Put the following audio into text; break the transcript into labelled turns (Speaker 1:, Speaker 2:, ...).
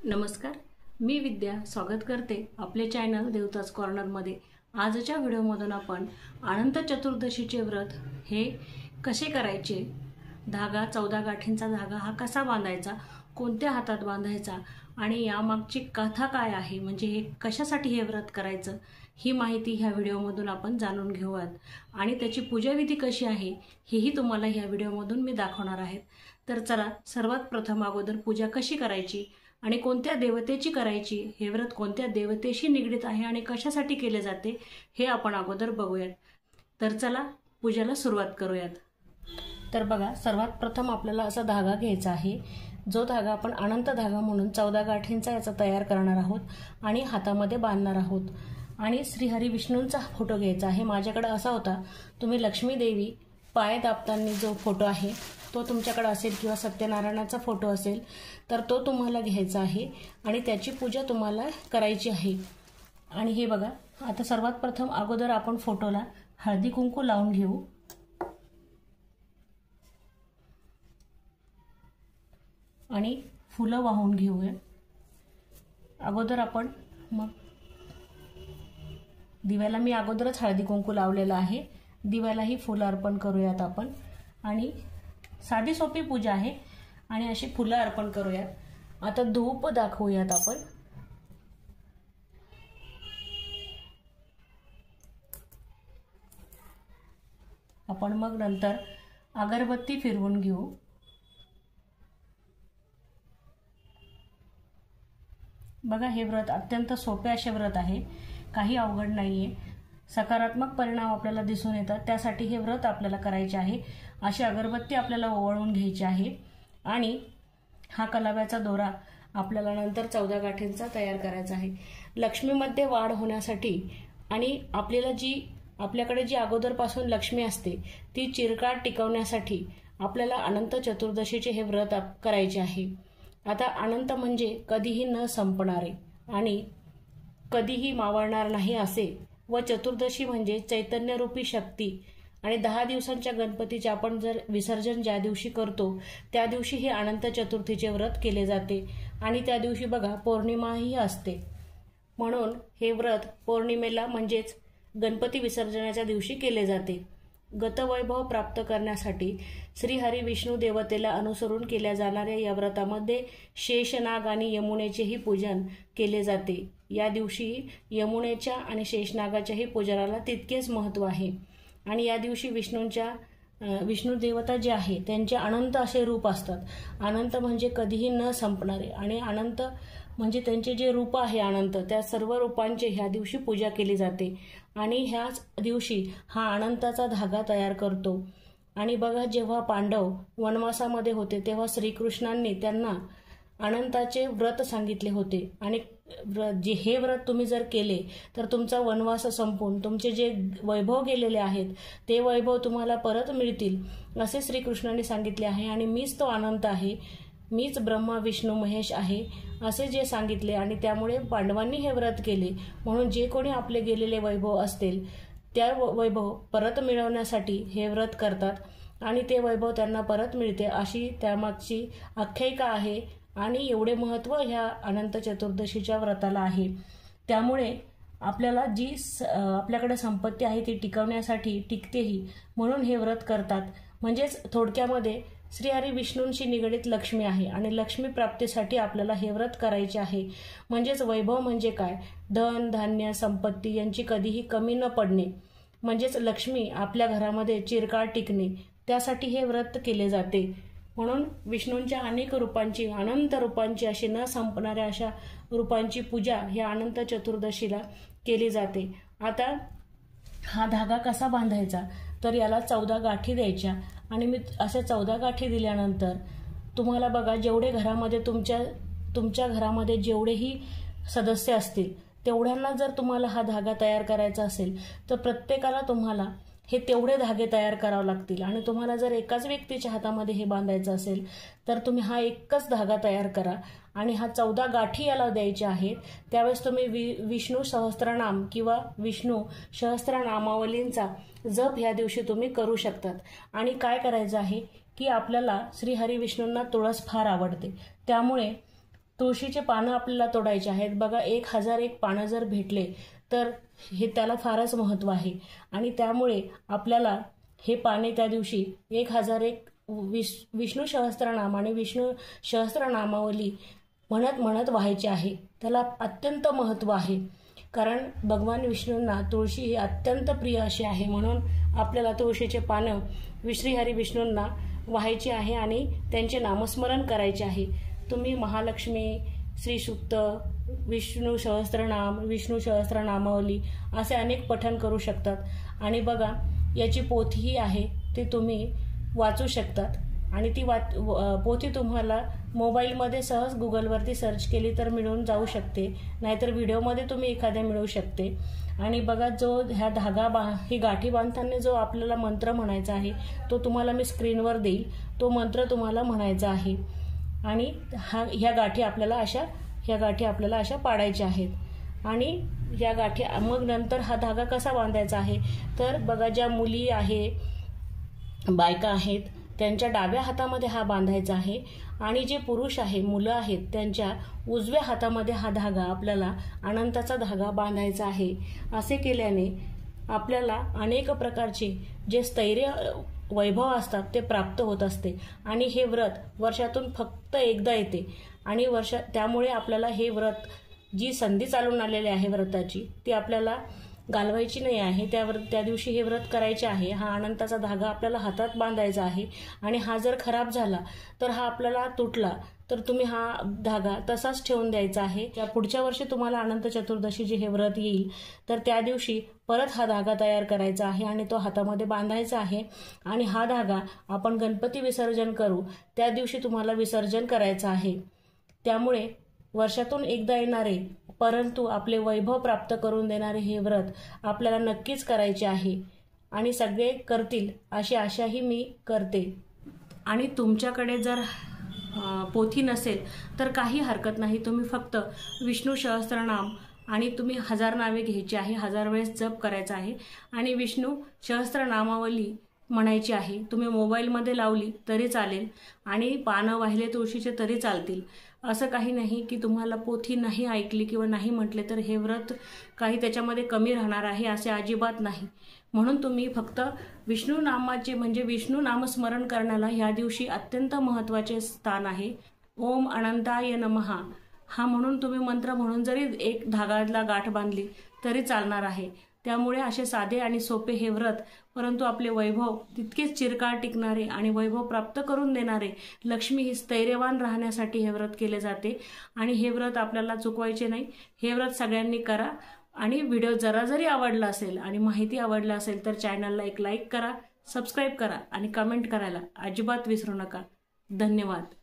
Speaker 1: नमस्कार, मी विद्या स्वागत करते आपले चॅनल देवताच कॉर्नरमध्ये। आजच्या व्हिडिओमधून आपण अनंत चतुर्दशीचे व्रत हे कसे करायचे, धागा 14 गाठींचा धागा हा कसा बांधायचा, कोणत्या हातात बांधायचा आणि यामागची कथा काय आहे, म्हणजे हे कशासाठी हे व्रत करायचं, ही माहिती ह्या व्हिडिओमधून आपण जाणून घेऊयात। आणि त्याची पूजाविधी कशी आहे हेही तुम्हाला ह्या व्हिडिओमधून मी दाखवणार आहे। तर चला, सर्वात प्रथम अगोदर पूजा कशी करायची आणि कोणत्या देवतेची करायची, हे व्रत कोणत्या देवतेशी निगडित आहे आणि कशासाठी केले जाते हे आपण अगोदर बघूयात। तर चला पूजेला सुरुवात करूयात। तर बघा, सर्वात प्रथम आपल्याला असा धागा घ्यायचा आहे, जो धागा आपण अनंत धागा म्हणून 14 गाठींचा याचा तयार करणार आहोत आणि हातामध्ये बांधणार आहोत। आणि श्री हरी विष्णूंचा फोटो घ्यायचा आहे। माझ्याकडे असा होता, तुम्ही लक्ष्मी देवी पाय दाबताना जो फोटो आहे तो तुमच्याकडे असेल किंवा सत्यनारायणाचा फोटो असेल तर तो तुम्हाला घ्यायचा आहे आणि त्याची पूजा तुम्हाला करायची आहे। आणि हे बघा, आता सर्वात प्रथम अगोदर आपण फोटोला हळदी कुंकू लावून घेऊ। आणि फुलं वाहून घेऊया। अगोदर आपण मग दिव्याला मी अगोदरच हळदी कुंकू लावलेला आहे, दिव्यालाही फुलं अर्पण करूयात आपण। आणि साधी सोपी पूजा आहे आणि अशी फुलं अर्पण करूयात। आता धूप दाखवूयात आपण। आपण मग नंतर अगरबत्ती फिरवून घेऊ। बघा, हे व्रत अत्यंत सोपे असे व्रत आहे, काही अवघड नाहीये। सकारात्मक परिणाम आपल्याला दिसून येतात, त्यासाठी हे व्रत आपल्याला करायचे आहे। अशी अगरबत्ती आपल्याला ओवाळून घ्यायची आहे आणि हा कलाव्याचा दोरा आपल्याला नंतर 14 गाठींचा तयार करायचा आहे। लक्ष्मीमध्ये वाढ होण्यासाठी आणि आपल्याकडे जी अगोदरपासून लक्ष्मी असते ती चिरकाळ टिकवण्यासाठी आपल्याला अनंत चतुर्दशीचे हे व्रत करायचे आहे। आता अनंत म्हणजे कधीही न संपणारे आणि कधीही मावळणार नाही असे, व चतुर्दशी म्हणजे चैतन्यरूपी शक्ती। आणि 10 दिवसांच्या गणपतीचे आपण जर विसर्जन ज्या दिवशी करतो त्या दिवशी हे अनंत चतुर्थीचे व्रत केले जाते। आणि त्या दिवशी बघा पौर्णिमाही असते, म्हणून हे व्रत पौर्णिमेला म्हणजेच गणपती विसर्जनाच्या दिवशी केले जाते। गतवैभव प्राप्त करण्यासाठी श्री हरी विष्णू देवतेला अनुसरून केल्या जाणाऱ्या या व्रतामध्ये शेषनाग आणि यमुनेचेही पूजन केले जाते। या दिवशी यमुनेच्या आणि शेषनागाच्याही पूजनाला तितकेच महत्त्व आहे। आणि या दिवशी विष्णू देवता जे आहे त्यांचे अनंत असे रूप असतात। अनंत म्हणजे कधीही न संपणारे आणि अनंत म्हणजे त्यांचे जे रूप आहे अनंत, त्या सर्व रूपांची ह्या दिवशी पूजा केली जाते। आणि ह्याच दिवशी हा अनंताचा धागा तयार करतो। आणि बघा, जेव्हा पांडव वनवासामध्ये होते तेव्हा श्रीकृष्णांनी त्यांना अनंताचे व्रत सांगितले होते आणि हे व्रत तुम्ही जर केले तर तुमचा वनवास संपून तुमचे जे वैभव गेलेले आहेत ते वैभव तुम्हाला परत मिळतील असे श्रीकृष्णांनी सांगितले आहे। आणि मीच तो अनंत आहे, मीच ब्रह्मा विष्णू महेश आहे असे जे सांगितले। आणि त्यामुळे पांडवांनी हे व्रत केले, म्हणून जे कोणी आपले गेलेले वैभव असतील त्या वैभव परत मिळवण्यासाठी हे व्रत करतात आणि ते वैभव त्यांना परत मिळते, अशी त्यामागची आख्यायिका आहे। आणि एवढे महत्त्व ह्या अनंत चतुर्दशीच्या व्रताला आहे। त्यामुळे आपल्याला जी आपल्याकडे संपत्ती आहे ती टिकवण्यासाठी टिकतेही, म्हणून हे व्रत करतात। म्हणजेच थोडक्यामध्ये श्रीहरी विष्णूंशी निगडित लक्ष्मी आहे आणि लक्ष्मी प्राप्तीसाठी आपल्याला हे व्रत करायचे आहे। म्हणजेच वैभव म्हणजे काय, धन धान्य संपत्ती यांची कधीही कमी न पडणे, म्हणजेच लक्ष्मी आपल्या घरामध्ये चिरकाळ टिकणे, त्यासाठी हे व्रत केले जाते। म्हणून विष्णूंच्या अनेक रूपांची, अनंत रूपांची, अशी न संपणाऱ्या अशा रूपांची पूजा ह्या अनंत चतुर्दशीला केली जाते। आता हा धागा कसा बांधायचा, तर याला 14 गाठी द्यायच्या। आणि मी अशा 14 गाठी दिल्यानंतर तुम्हाला बघा, जेवढे घरामध्ये तुमच्या घरामध्ये जेवढेही सदस्य असतील तेवढ्यांना जर तुम्हाला हा धागा तयार करायचा असेल तर प्रत्येकाला तुम्हाला हे तेवढे धागे तयार करावे लागतील। आणि तुम्हाला जर एकाच व्यक्तीच्या हातामध्ये हे बांधायचं असेल तर तुम्ही हा एकच धागा तयार करा आणि हा 14 गाठी याला द्यायच्या आहेत। त्यावेळेस तुम्ही विष्णू सहस्त्रनाम किंवा विष्णू सहस्त्रनामावलींचा जप ह्या दिवशी तुम्ही करू शकतात। आणि काय करायचं आहे की आपल्याला श्री हरी विष्णूंना तुळस फार आवडते, त्यामुळे तुळशीचे पानं आपल्याला तोडायचे आहेत। बघा 1001 पानं जर भेटले तर हे त्याला फारच महत्त्व आहे आणि त्यामुळे आपल्याला हे पाने त्या दिवशी 1001 विष्णू सहस्त्रनाम आणि विष्णू सहस्त्रनामावली म्हणत व्हायचे आहे। त्याला अत्यंत महत्त्व आहे, कारण भगवान विष्णूंना तुळशी ही अत्यंत प्रिय अशी आहे, म्हणून आपल्याला तुळशीचे पानं श्रीहरी विष्णूंना व्हायचे आहे आणि त्यांचे नामस्मरण करायचे आहे। तुम्ही महालक्ष्मी, श्री सूक्त, विष्णू सहस्त्रनाम, विष्णू सहस्त्रनामावली असे अनेक पठण करू शकतात आणि बघा याची पोथीही आहे, ती तुम्ही वाचू शकतात आणि ती पोथी तुम्हाला मोबाईलमध्ये सहज गुगलवरती सर्च केली तर मिळून जाऊ शकते, नाहीतर व्हिडिओमध्ये तुम्ही एखाद्या मिळू शकते। आणि बघा जो ह्या ही गाठी बांधताना जो आपल्याला मंत्र म्हणायचा आहे तो तुम्हाला मी स्क्रीनवर देईल, तो मंत्र तुम्हाला म्हणायचा आहे आणि ह्या गाठी आपल्याला अशा पाडायच्या आहेत आणि या गाठी मग नंतर हा धागा कसा बांधायचा आहे तर बघा ज्या मुली आहे, बायका आहेत, त्यांच्या डाव्या हातामध्ये हा बांधायचा आहे आणि जे पुरुष आहे, मुलं आहेत, त्यांच्या उजव्या हातामध्ये हा धागा आपल्याला अनंताचा धागा बांधायचा आहे। असे केल्याने आपल्याला अनेक प्रकारचे जे स्थैर्य वैभव असतात ते प्राप्त होत असते आणि हे व्रत वर्षातून फक्त एकदा येते आणि त्यामुळे आपल्याला हे व्रत जी संधी चालून आलेली आहे व्रताची ती आपल्याला घालवायची नाही आहे। त्या दिवशी हे व्रत करायचे आहे। हा अनंताचा धागा आपल्याला हातात बांधायचा आहे आणि हा जर खराब झाला तर हा आपल्याला तुटला तर तुम्ही हा धागा तसाच ठेवून द्यायचा आहे। त्या पुढच्या वर्षी तुम्हाला अनंत चतुर्दशी जे हे व्रत येईल तर त्या दिवशी परत हा धागा तयार करायचा आहे आणि तो हातामध्ये बांधायचा आहे आणि हा धागा आपण गणपती विसर्जन करू त्या दिवशी तुम्हाला विसर्जन करायचं आहे। त्यामुळे वर्षातून एकदा येणारे परंतु आपले वैभव प्राप्त करून देणारे हे व्रत आपल्याला नक्कीच करायचे आहे आणि सगळे करतील अशी आशाही मी करते। आणि तुमच्याकडे जर पोथी नसेल तर काही हरकत नाही, तुम्ही फक्त विष्णू सहस्त्रनाम आणि तुम्ही 1000 नावे घ्यायची आहे, 1000 वेळेस जप करायचा आहे आणि विष्णू सहस्त्रनामावली म्हणायची आहे। तुम्ही मोबाईलमध्ये लावली तरी चालेल आणि पानं वाहिले तुळशीचे तरी चालतील। असं काही नाही की तुम्हाला पोथी नाही ऐकली किंवा नाही म्हटले तर हे व्रत काही त्याच्यामध्ये कमी राहणार आहे, असे अजिबात नाही। म्हणून तुम्ही फक्त विष्णू नामाचे म्हणजे विष्णू नामस्मरण करण्याला ह्या दिवशी अत्यंत महत्त्वाचे स्थान आहे। ओम अनंताय नमः हा म्हणून तुम्ही मंत्र म्हणून जरी एक धागाला गाठ बांधली तरी चालणार आहे। त्यामुळे असे साधे आणि सोपे हे व्रत परंतु आपले वैभव तितकेच चिरकाळ टिकणारे आणि वैभव प्राप्त करून देणारे, लक्ष्मी ही स्थैर्यवान राहण्यासाठी हे व्रत केले जाते आणि हे व्रत आपल्याला चुकवायचे नाही। हे व्रत सगळ्यांनी करा आणि व्हिडिओ जरी आवडला असेल आणि माहिती आवडला असेल तर चॅनलला एक लाईक करा, सबस्क्राईब करा आणि कमेंट करायला अजिबात विसरू नका। धन्यवाद।